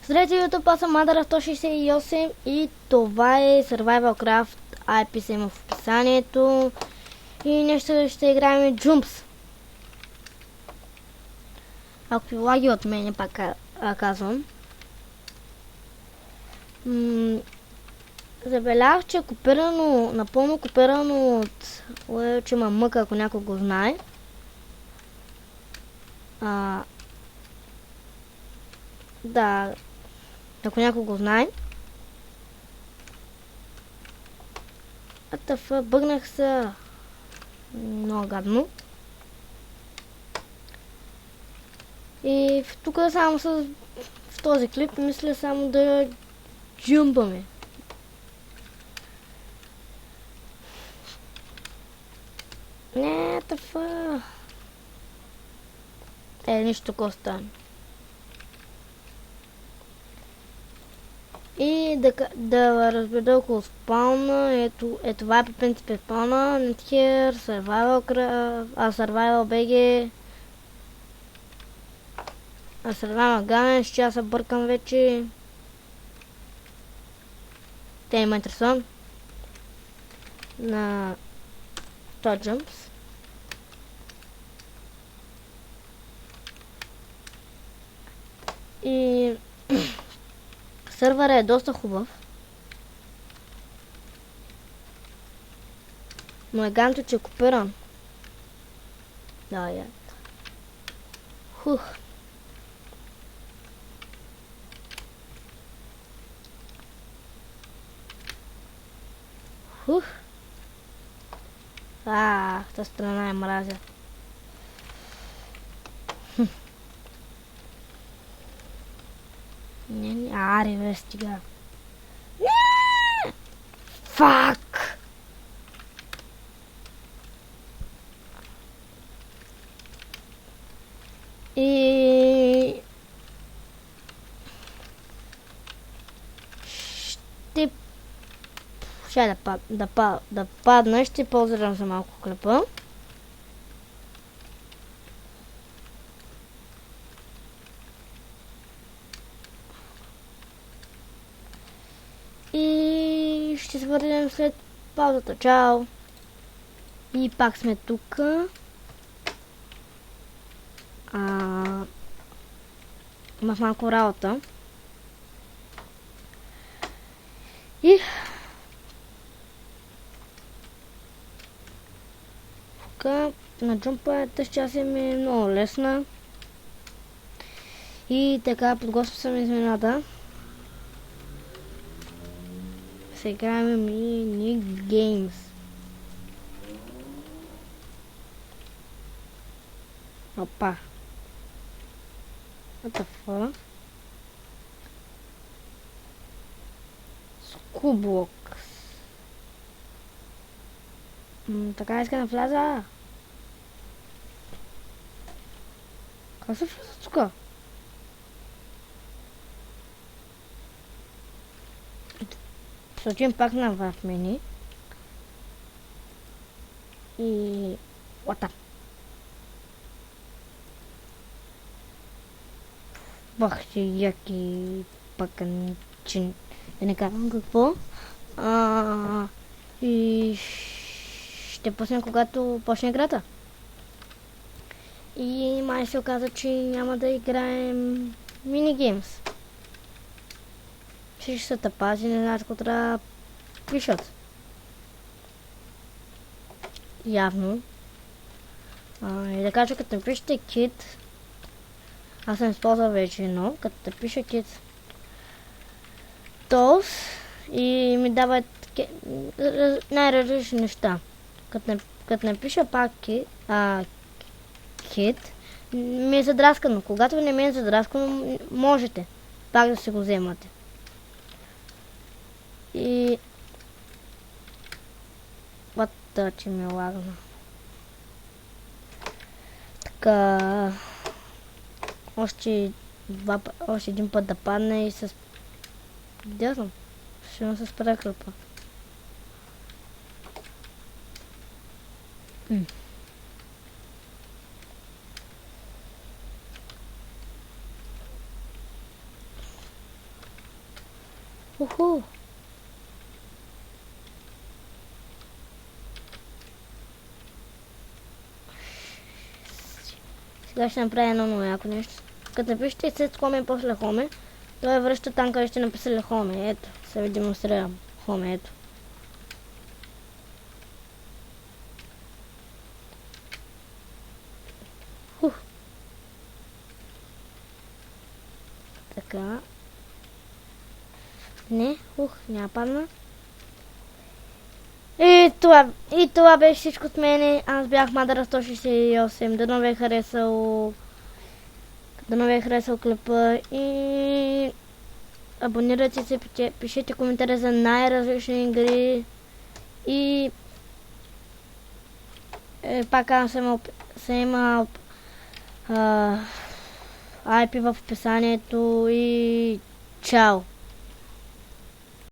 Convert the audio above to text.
Здравейте, YouTube, аз съм Мадара 168 и това е Survival Craft. IP има в описанието. И нещо ще играем Jumps. Ако ви лаги от мене, пак казвам. Забелязах, че е копирано, напълно копирано от че има мъка, ако някой го знае. Да, ако някой го знае. Бъгнах се много гадно. И тук само в този клип мисля само да джумпаме. Не, тафа. Нищо такова стане. И да разбеда около спауна. Ето това е по принцип спауна. Nether, Survival BG. Survival Gunner, ще аз се бъркам вече. Те има интересувам. На Jumps. И сървърът е доста хубав. Но е ганто, че е копиран. Да, я. Хух. Тази страна е мразя. Аре, стига. Не! Фак! И ще да падна, ще ползвам за малко клипа. И ще се върнем след паузата. Чао! И пак сме тук. Имах малко работа. И тук на джумпа тази част ми е много лесна. И така подготвя съм измената. Сега играем мини геймс. Опа. What the fuck? Скублокс. Така иска да вляза. Как се вляза тук? Сочим пак на в мени. И... What? Бах, че яки паканчин. Да не казвам какво. И ще пуснем, когато почне играта. И май се оказа, че няма да играем минигеймс. Ще са тъпази, не знаят какво трябва да пишат. Явно. И да кажа, като напишете кит, аз съм използвал вече едно, като напиша кит тools и ми дават най-различни неща. Като напиша пак кит, ми е задраскано. Когато не ми е задраскано, можете пак да си го вземате. И... че ми е лагна. Така... Още един път да падне и с... Где съм? Ще ме се преклепа. Уху! Сега ще направя едно много яко нещо. Като напишете set home и после home, той връща там, къде ще написали home. Ето, сега ви демонстрирам. Home, ето. Така. Не, няма падна. И това беше всичко от мене. Аз бях Мадара 168. Дано ви е харесал клипа и абонирайте се, пишете коментари за най-различни игри и пак съм имал IP в описанието и чао!